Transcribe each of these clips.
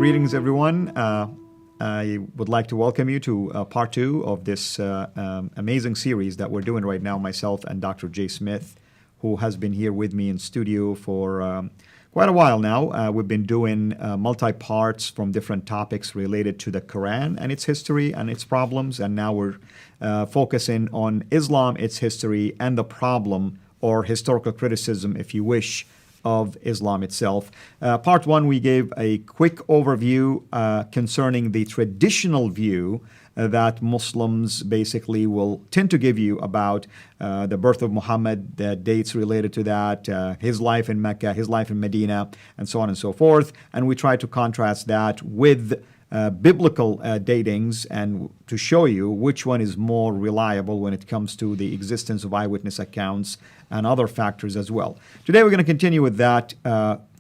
Greetings, everyone. I would like to welcome you to part two of this amazing series that we're doing right now, myself and Dr. Jay Smith, who has been here with me in studio for quite a while now. We've been doing multi-parts from different topics related to the Quran and its history and its problems, and now we're focusing on Islam, its history, and the problem, or historical criticism, if you wish, of Islam itself. Part one, we gave a quick overview concerning the traditional view that Muslims basically will tend to give you about the birth of Muhammad, the dates related to that, his life in Mecca, his life in Medina, and so on and so forth. And we try to contrast that with biblical datings and to show you which one is more reliable when it comes to the existence of eyewitness accounts and other factors as well. Today we're going to continue with that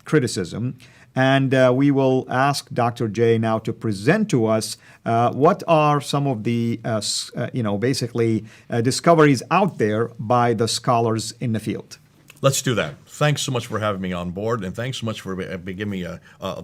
criticism, and we will ask Dr. Jay now to present to us what are some of the discoveries out there by the scholars in the field. Let's do that. Thanks so much for having me on board, and thanks so much for giving me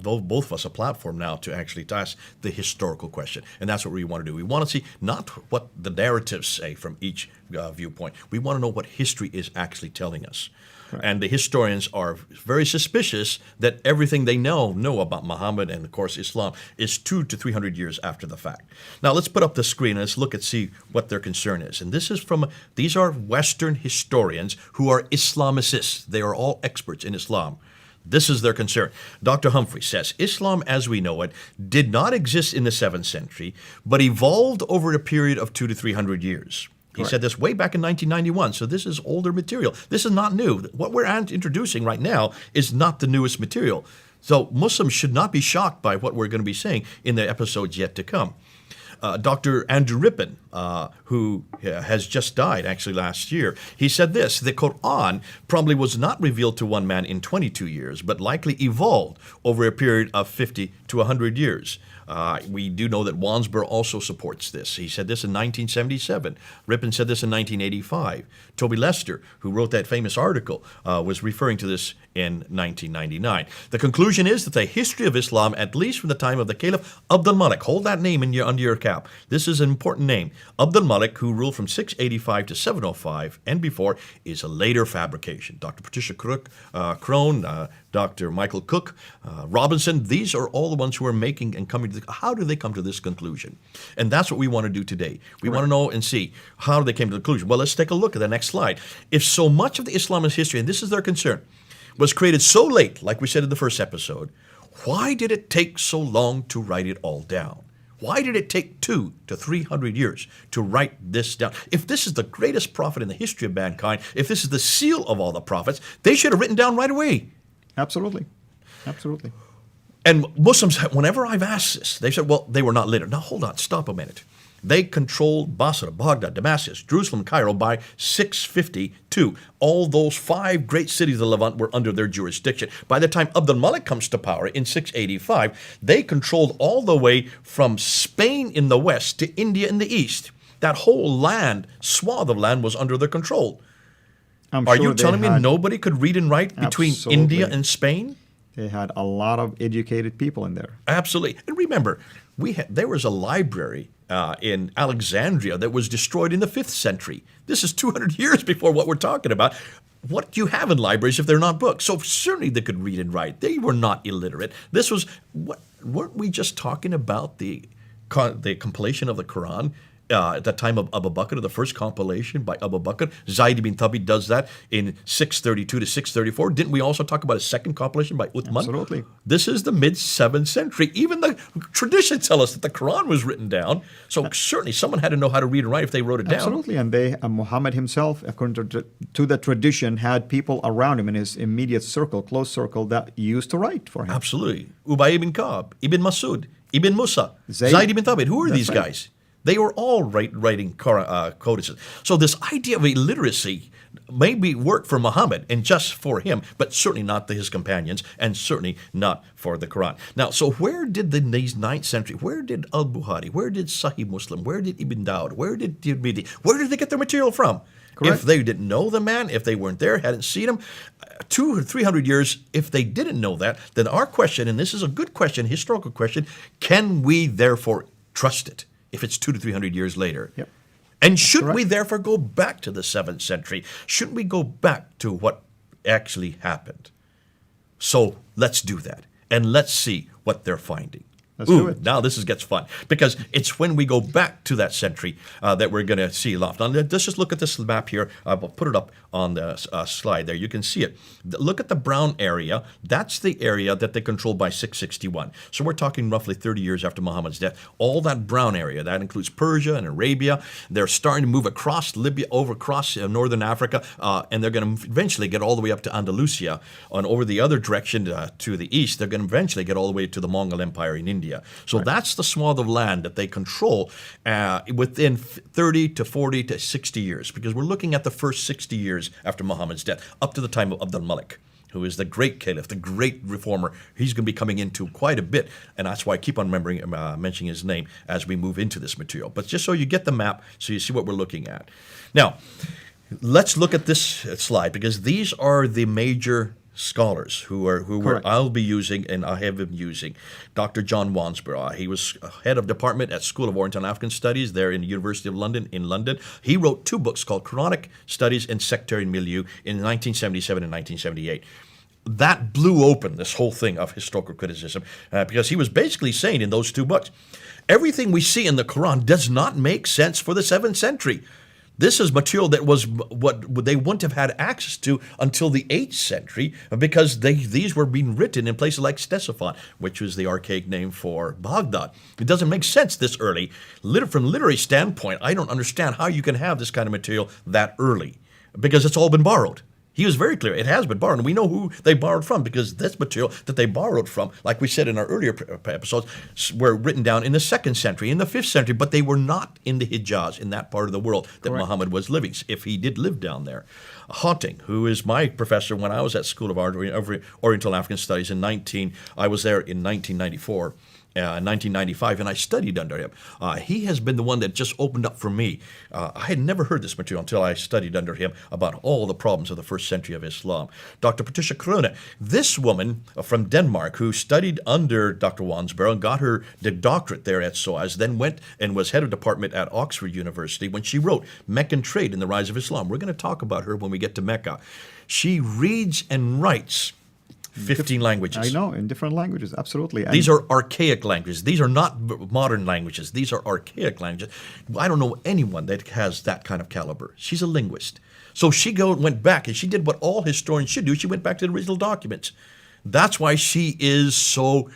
both of us a platform now to actually ask the historical question. And that's what we want to do. We want to see not what the narratives say from each viewpoint. We want to know what history is actually telling us. Right. And the historians are very suspicious that everything they know about Muhammad and, of course, Islam is 200 to 300 years after the fact. Now, let's put up the screen and let's look and see what their concern is. And these are Western historians who are Islamicists. They are all experts in Islam. This is their concern. Dr. Humphrey says, Islam as we know it did not exist in the 7th century, but evolved over a period of 200 to 300 years. He said this way back in 1991, so this is older material. This is not new. What we're introducing right now is not the newest material. So Muslims should not be shocked by what we're going to be saying in the episodes yet to come. Dr. Andrew Rippin, who has just died actually last year, he said this: the Quran probably was not revealed to one man in 22 years, but likely evolved over a period of 50 to 100 years. We do know that Wansborough also supports this. He said this in 1977. Rippin said this in 1985. Toby Lester, who wrote that famous article, was referring to this in 1999. The conclusion is that the history of Islam, at least from the time of the Caliph Abdul Malik, hold that name under your cap. This is an important name. Abdul Malik, who ruled from 685 to 705 and before, is a later fabrication. Dr. Patricia Crone, Dr. Michael Cook, Robinson, these are all the ones who are making and coming to how do they come to this conclusion? And that's what we want to do today. We want to know and see how they came to the conclusion. Well, let's take a look at the next slide. If so much of the Islamist history, and this is their concern, was created so late, like we said in the first episode, why did it take so long to write it all down? Why did it take 200 to 300 years to write this down? If this is the greatest prophet in the history of mankind, if this is the seal of all the prophets, they should have written down right away. Absolutely. Absolutely. And Muslims, whenever I've asked this, they said, well, they were not literate. Now, hold on, stop a minute. They controlled Basra, Baghdad, Damascus, Jerusalem, Cairo by 652. All those 5 great cities of the Levant were under their jurisdiction. By the time Abdul Malik comes to power in 685, they controlled all the way from Spain in the west to India in the east. That whole swath of land was under their control. Are you telling me nobody could read and write between India and Spain? They had a lot of educated people in there. Absolutely. And remember, there was a library in Alexandria that was destroyed in the 5th century. This is 200 years before what we're talking about. What do you have in libraries if they're not books? So certainly they could read and write. They were not illiterate. This was, weren't we just talking about the compilation of the Quran? At the time of Abu Bakr, the first compilation by Abu Bakr. Zayd bin Thabit does that in 632 to 634. Didn't we also talk about a second compilation by Uthman? Absolutely. This is the mid-7th century. Even the traditions tell us that the Quran was written down. So certainly someone had to know how to read and write if they wrote it down. Absolutely. And Muhammad himself, according to the tradition, had people around him in his immediate circle, close circle, that used to write for him. Absolutely. Ubay ibn Ka'b, Ibn Masud, Ibn Musa, Zayd ibn Thabit. Who are these guys? They were all writing codices. So this idea of illiteracy maybe worked for Muhammad and just for him, but certainly not his companions, and certainly not for the Quran. Now, so where did these 9th century, where did Al-Bukhari, where did Sahih Muslim, where did Ibn Dawud, where did Tirmidhi, where did they get their material from? Correct. If they didn't know the man, if they weren't there, hadn't seen him, 200 or 300 years, if they didn't know that, then our question, and this is a good question, historical question, can we therefore trust it if it's 200 to 300 years later? Yep. And should we correct. therefore go back to the 7th century? Shouldn't we go back to what actually happened? So let's do that, and let's see what they're finding. Let's do it. Now this gets fun, because it's when we go back to that century that we're going to see a lot. Now let's just look at this map here. I'll put it up on the slide there. You can see it. Look at the brown area. That's the area that they controlled by 661. So we're talking roughly 30 years after Muhammad's death. All that brown area, that includes Persia and Arabia. They're starting to move across Libya, over across northern Africa, and they're going to eventually get all the way up to Andalusia. And over the other direction to the east, they're going to eventually get all the way to the Mongol Empire in India. So that's the swath of land that they control within 30 to 40 to 60 years, because we're looking at the first 60 years after Muhammad's death, up to the time of Abd al-Malik, who is the great caliph, the great reformer. He's going to be coming into quite a bit, and that's why I keep on mentioning his name as we move into this material. But just so you get the map, so you see what we're looking at. Now, let's look at this slide, because these are the major scholars who I'll be using and I have been using. Dr. John Wansborough, he was head of department at School of Oriental and African Studies there in the University of London in London. He wrote 2 books called Quranic Studies and Sectarian Milieu in 1977 and 1978. That blew open this whole thing of historical criticism because he was basically saying in those 2 books, everything we see in the Quran does not make sense for the 7th century. This is material that was what they wouldn't have had access to until the 8th century, because these were being written in places like Ctesiphon, which was the archaic name for Baghdad. It doesn't make sense this early. From a literary standpoint, I don't understand how you can have this kind of material that early, because it's all been borrowed. He was very clear. It has been borrowed, and we know who they borrowed from, because this material that they borrowed from, like we said in our earlier episodes, were written down in the 2nd century, in the 5th century, but they were not in the Hijaz, in that part of the world that Correct. Muhammad was living, if he did live down there. Haunting, who is my professor when I was at School of Oriental African Studies I was there in 1994. 1995, and I studied under him. He has been the one that just opened up for me. I had never heard this material until I studied under him about all the problems of the 1st century of Islam. Dr. Patricia Krone, this woman from Denmark who studied under Dr. Wansborough and got her doctorate there at SOAS, then went and was head of department at Oxford University when she wrote Meccan Trade and the Rise of Islam. We're going to talk about her when we get to Mecca. She reads and writes 15 languages. I know, in different languages, absolutely. These are archaic languages. These are not modern languages. These are archaic languages. I don't know anyone that has that kind of caliber. She's a linguist. So she went back, and she did what all historians should do. She went back to the original documents. That's why she is so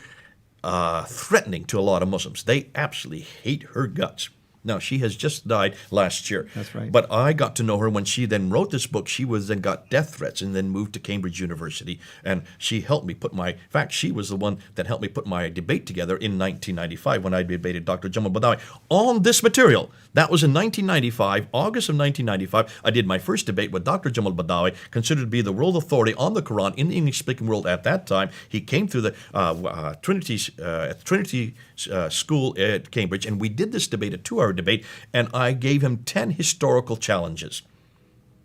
threatening to a lot of Muslims. They absolutely hate her guts. Now, she has just died last year. That's right. But I got to know her when she then wrote this book. She then got death threats and then moved to Cambridge University. And she helped me in fact, she was the one that helped me put my debate together in 1995 when I debated Dr. Jamal Badawi on this material. That was in 1995, August of 1995. I did my first debate with Dr. Jamal Badawi, considered to be the world authority on the Quran in the English-speaking world at that time. He came through the Trinity School at Cambridge, and we did this debate, a 2-hour debate, and I gave him 10 historical challenges.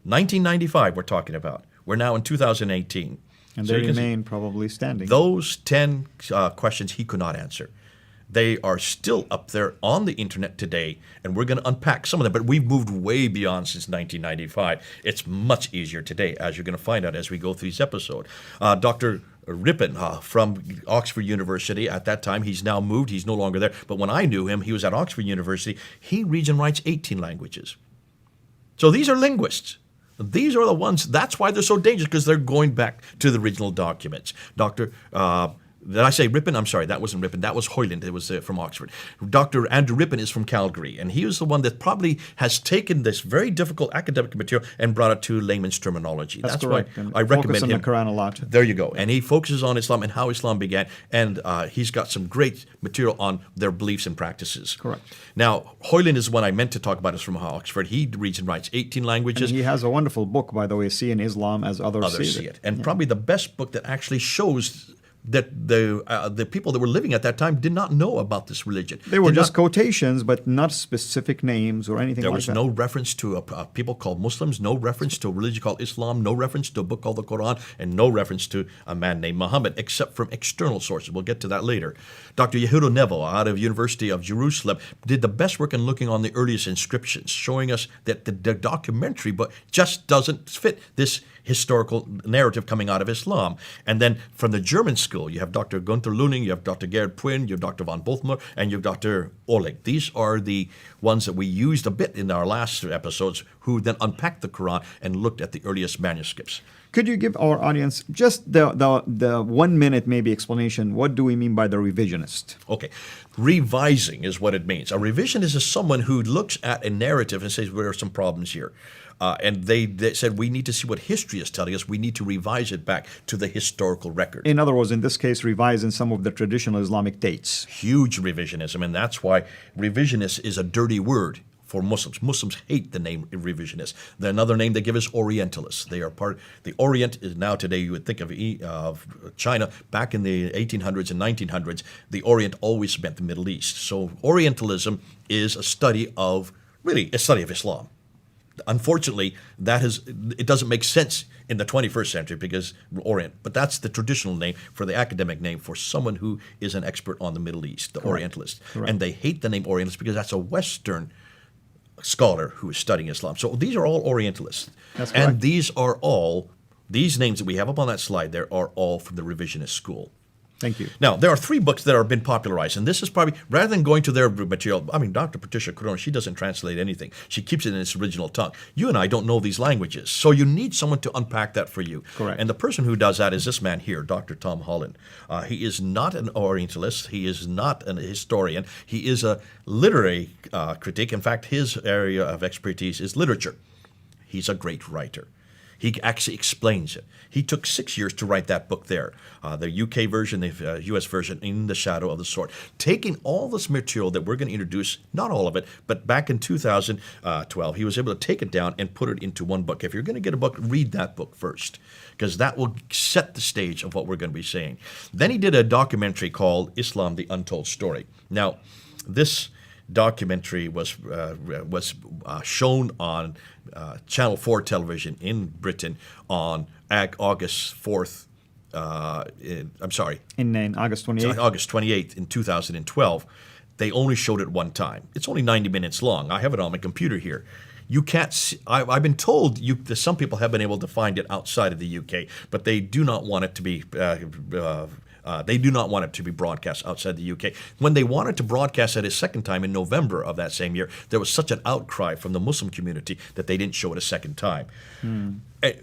1995 we're talking about. We're now in 2018. And So they you can see remain probably standing. those 10 questions he could not answer. They are still up there on the internet today, and we're going to unpack some of them, but we've moved way beyond since 1995. It's much easier today, as you're going to find out as we go through this episode. Dr. Rippin from Oxford University at that time, he's now moved, he's no longer there, but when I knew him, he was at Oxford University. He reads and writes 18 languages. So these are linguists. These are the ones, that's why they're so dangerous, because they're going back to the original documents. Did I say Rippin? I'm sorry, that wasn't Rippin. That was Hoyland. It was from Oxford. Dr. Andrew Rippin is from Calgary, and he was the one that probably has taken this very difficult academic material and brought it to layman's terminology. That's correct. correct. Why I recommend on him. the Quran a lot. There you go. And he focuses on Islam and how Islam began, and he's got some great material on their beliefs and practices. Correct. Now, Hoyland is the one I meant to talk about, is from Oxford. He reads and writes 18 languages. And he has a wonderful book, by the way, Seeing Islam as Others See See it. And probably the best book that actually shows that the people that were living at that time did not know about this religion. They were Did just not- quotations, but not specific names or anything There like was that. no reference to a people called Muslims, no reference to a religion called Islam, no reference to a book called the Quran, and no reference to a man named Muhammad, except from external sources. We'll get to that later. Dr. Yehuda Nevel, out of University of Jerusalem, did the best work in looking on the earliest inscriptions, showing us that the documentary book just doesn't fit this historical narrative coming out of Islam. And then from the German school, you have Dr. Gunther Luning, you have Dr. Gerhard Puin, you have Dr. von Bothmer, and you have Dr. Oleg. These are the ones that we used a bit in our last episodes, who then unpacked the Quran and looked at the earliest manuscripts. Could you give our audience just the 1 minute maybe explanation? What do we mean by the revisionist? Okay, revising is what it means. A revisionist is someone who looks at a narrative and says, there are some problems here. And they said, we need to see what history is telling us. We need to revise it back to the historical record. In other words, in this case, revising some of the traditional Islamic dates. Huge revisionism, and that's why revisionist is a dirty word for Muslims. Muslims hate the name revisionist. Another name they give is Orientalists. They are part. The Orient is now today. You would think of China back in the 1800s and 1900s. The Orient always meant the Middle East. So Orientalism is a study of Islam. Unfortunately, it doesn't make sense in the 21st century because Orient, but that's the traditional name for the academic name for someone who is an expert on the Middle East, the Orientalist. Correct. And they hate the name Orientalist because that's a Western scholar who is studying Islam. So these are all Orientalists. That's correct. And these names that we have up on that slide there are all from the revisionist school. Thank you. Now, there are 3 books that have been popularized, and this is probably, rather than going to their material, I mean, Dr. Patricia Corona, she doesn't translate anything. She keeps it in its original tongue. You and I don't know these languages, so you need someone to unpack that for you. Correct. And the person who does that is this man here, Dr. Tom Holland. He is not an Orientalist. He is not an historian. He is a literary critic. In fact, his area of expertise is literature. He's a great writer. He actually explains it. He took 6 years to write that book there, the UK version, the US version, In the Shadow of the Sword. Taking all this material that we're going to introduce, not all of it, but back in 2012, he was able to take it down and put it into one book. If you're going to get a book, read that book first, because that will set the stage of what we're going to be saying. Then he did a documentary called Islam, the Untold Story. Now, this documentary was shown on Channel 4 television in Britain on August 4th. In August 28th. August 28th in 2012. They only showed it one time. It's only 90 minutes long. I have it on my computer here. You can't see, I've been told that some people have been able to find it outside of the UK, but they do not want it to be broadcast outside the UK. When they wanted to broadcast it a second time in November of that same year, there was such an outcry from the Muslim community that they didn't show it a second time.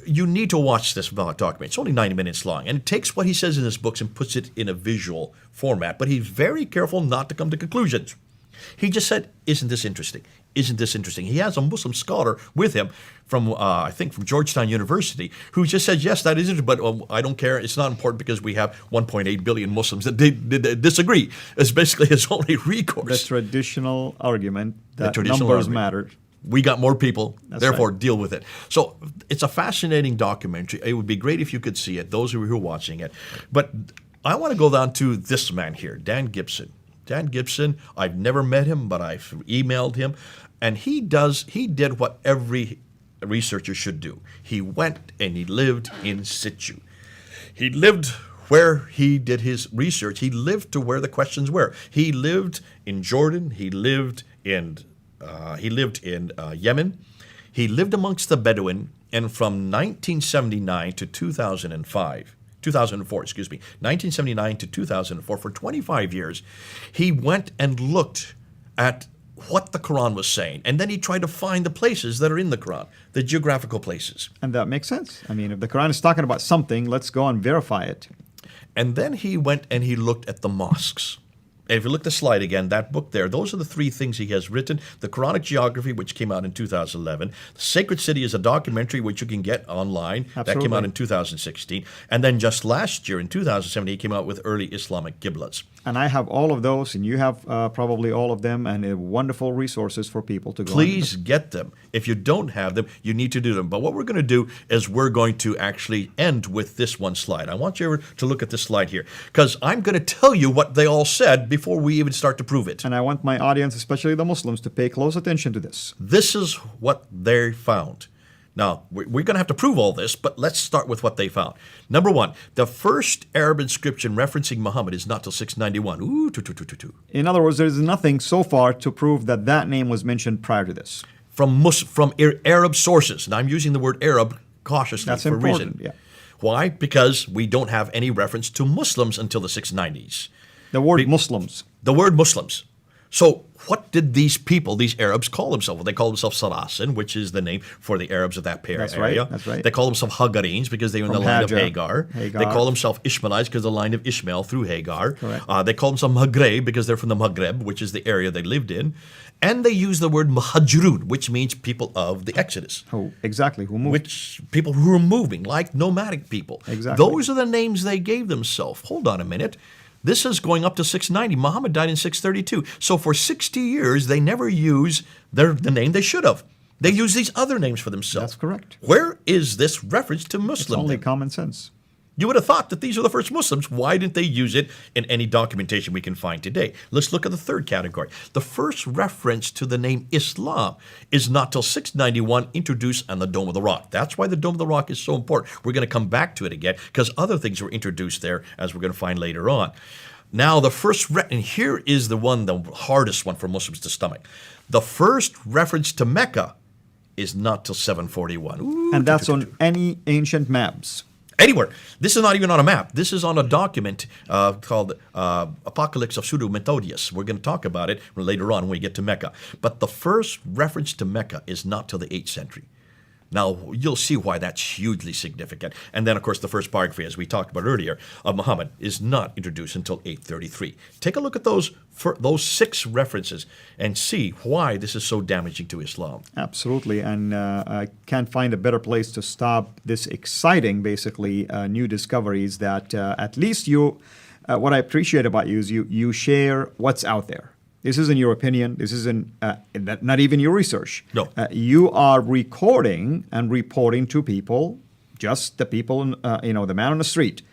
You need to watch this documentary. It's only 90 minutes long, and it takes what he says in his books and puts it in a visual format, but he's very careful not to come to conclusions. He just said, isn't this interesting? Isn't this interesting? He has a Muslim scholar with him from, I think, from Georgetown University, who just says, yes, that is interesting, but I don't care. It's not important because we have 1.8 billion Muslims that disagree. It's basically his only recourse. The traditional argument that traditional numbers argument. matter. We got more people, That's therefore right. deal with it. So it's a fascinating documentary. It would be great if you could see it, those who are watching it. But I want to go down to this man here, Dan Gibson. Dan Gibson, I've never met him, but I've emailed him. And he did what every researcher should do. He went and he lived in situ. He lived where he did his research. He lived to where the questions were. He lived in Jordan. He lived in Yemen. He lived amongst the Bedouin. And from 1979 to 2004, 1979 to 2004, for 25 years, he went and looked at what the Quran was saying. And then he tried to find the places that are in the Quran, the geographical places. And that makes sense. I mean, if the Quran is talking about something, let's go and verify it. And then he went and he looked at the mosques. if you look at the slide again, that book there, those are the three things he has written. The Quranic Geography, which came out in 2011. The Sacred City is a documentary which you can get online. That came out in 2016. And then just last year, in 2017, he came out with Early Islamic Qiblats. And I have all of those, and you have probably all of them, and wonderful resources for people to go. Please get them. If you don't have them, you need to do them. But what we're going to do is we're going to actually end with this one slide. I want you to look at this slide here, because I'm going to tell you what they all said before we even start to prove it. And I want my audience, especially the Muslims, to pay close attention to this. This is what they found. Now, we're going to have to prove all this, but let's start with what they found. Number one, the first Arab inscription referencing Muhammad is not till 691. In other words, there is nothing so far to prove that that name was mentioned prior to this. From Arab sources. And I'm using the word Arab cautiously That's for a important, reason. yeah. Why? Because we don't have any reference to Muslims until the 690s. The word Muslims. The word Muslims. So what did these people, these Arabs, call themselves? Well, they call themselves Saracen, which is the name for the Arabs of that area. That's right. They call themselves Hagarines because they were in the line of Hagar. They call themselves Ishmaelites because the line of Ishmael through Hagar. They call themselves Maghreb because they're from the Maghreb, which is the area they lived in. And they use the word Muhajirun, which means people of the Exodus. Oh, exactly. Who moved? Which people who are moving, like nomadic people. Exactly. Those are the names they gave themselves. Hold on a minute. This is going up to 690. Muhammad died in 632. So for 60 years, they never use the name they should have. They use these other names for themselves. That's correct. Where is this reference to It's Muslim? only common sense. You would have thought that these are the first Muslims. Why didn't they use it in any documentation we can find today? Let's look at the third category. The first reference to the name Islam is not till 691 introduced on the Dome of the Rock. That's why the Dome of the Rock is so important. We're going to come back to it again because other things were introduced there, as we're going to find later on. Now, the first, and here is the hardest one for Muslims to stomach. The first reference to Mecca is not till 741. And that's on any ancient maps. Anywhere. This is not even on a map. This is on a document called Apocalypse of Pseudo-Methodius. We're going to talk about it later on when we get to Mecca. But the first reference to Mecca is not till the 8th century. Now, you'll see why that's hugely significant. And then, of course, the first biography, as we talked about earlier, of Muhammad is not introduced until 833. Take a look at those 6 references and see why this is so damaging to Islam. Absolutely. And I can't find a better place to stop this exciting, basically, new discoveries that at least you, what I appreciate about you is you share what's out there. This isn't your opinion. This isn't not even your research. No. You are recording and reporting to people, just the people, the man on the street.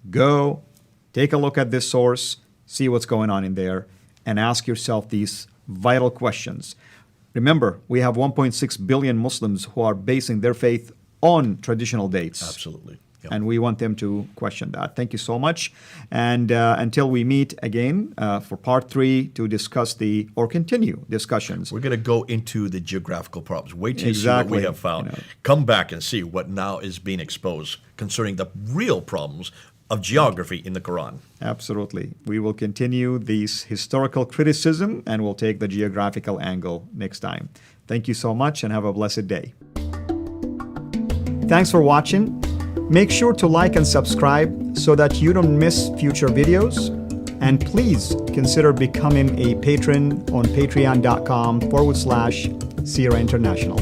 Go, take a look at this source, see what's going on in there, and ask yourself these vital questions. Remember, we have 1.6 billion Muslims who are basing their faith on traditional dates. Absolutely. Yep. And we want them to question that. Thank you so much. And until we meet again for part 3 to discuss continue discussions. We're going to go into the geographical problems. Wait till you see Exactly. what we have found. Come back and see what now is being exposed concerning the real problems of geography in the Quran. Absolutely. We will continue these historical criticism and we'll take the geographical angle next time. Thank you so much and have a blessed day. Thanks for watching. Make sure to like and subscribe so that you don't miss future videos. And please consider becoming a patron on patreon.com/Sierra International.